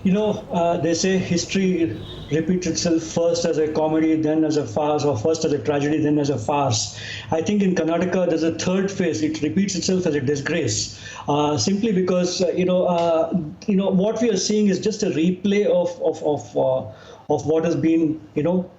They say history repeats itself first as a comedy, then as a farce, or first as a tragedy, then as a farce. I think in Karnataka, there's a third phase. It repeats itself as a disgrace, simply because what we are seeing is just a replay of what has been,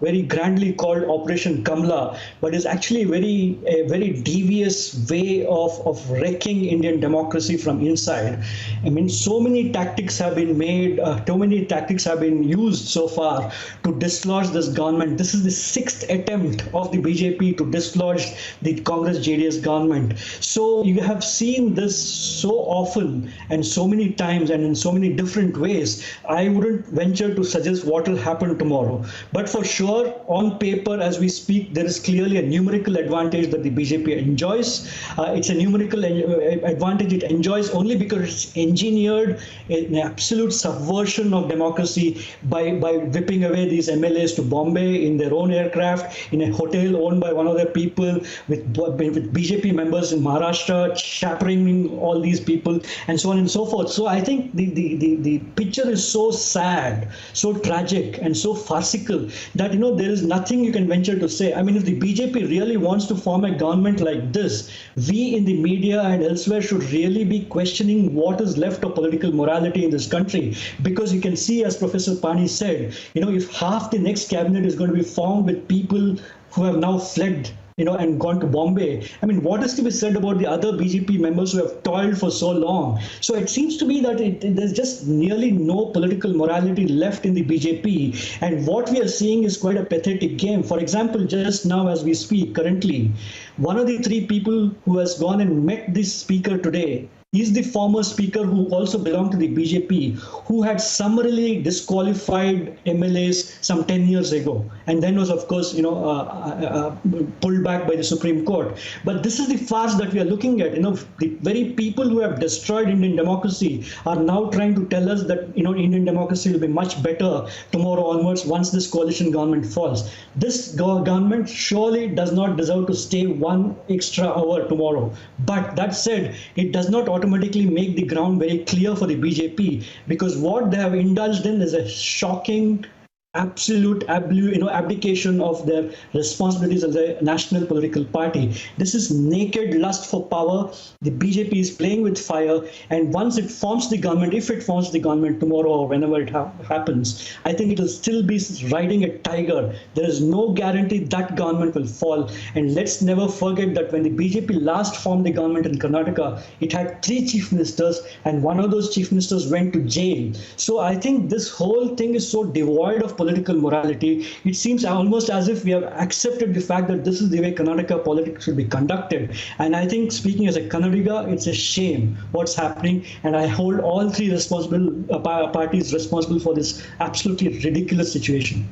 very grandly called Operation Kamla, but is actually a very devious way of wrecking Indian democracy from inside. I mean, so many tactics have been made, too many tactics have been used so far to dislodge this government. This is the sixth attempt of the BJP to dislodge the Congress JDS government. So you have seen this so often and so many times and in so many different ways. I wouldn't venture to suggest what will happen tomorrow. But for sure, on paper, as we speak, there is clearly a numerical advantage that the BJP enjoys. It's a numerical advantage it enjoys only because it's engineered an absolute subversion of democracy by whipping away these MLAs to Bombay in their own aircraft, in a hotel owned by one of their people, with BJP members in Maharashtra chaperoning all these people, and so on and so forth. So I think the picture is so sad, so tragic, and so farcical that there is nothing you can venture to say. I mean, if the BJP really wants to form a government like this, we in the media and elsewhere should really be questioning what is left of political morality in this country, because you can see, as Professor Pani said, if half the next cabinet is going to be formed with people who have now fled and gone to Bombay. I mean, what is to be said about the other BJP members who have toiled for so long? So it seems to me that there's just nearly no political morality left in the BJP. And what we are seeing is quite a pathetic game. For example, just now as we speak, currently, one of the three people who has gone and met this speaker today is the former speaker who also belonged to the BJP, who had summarily disqualified MLAs some 10 years ago, and then was, of course, pulled back by the Supreme Court. But this is the farce that we are looking at. The very people who have destroyed Indian democracy are now trying to tell us that, Indian democracy will be much better tomorrow onwards once this coalition government falls. This government surely does not deserve to stay one extra hour tomorrow. But that said, it does not automatically make the ground very clear for the BJP, because what they have indulged in is a shocking absolute abdication of their responsibilities as a national political party. This is naked lust for power. The BJP is playing with fire, and once it forms the government, if it forms the government tomorrow or whenever it happens, I think it will still be riding a tiger. There is no guarantee that government will fall. And let's never forget that when the BJP last formed the government in Karnataka, it had 3 chief ministers, and one of those chief ministers went to jail. So I think this whole thing is so devoid of political morality. It seems almost as if we have accepted the fact that this is the way Karnataka politics should be conducted. And I think, speaking as a Kannadiga, it's a shame what's happening. And I hold all 3 responsible parties responsible for this absolutely ridiculous situation.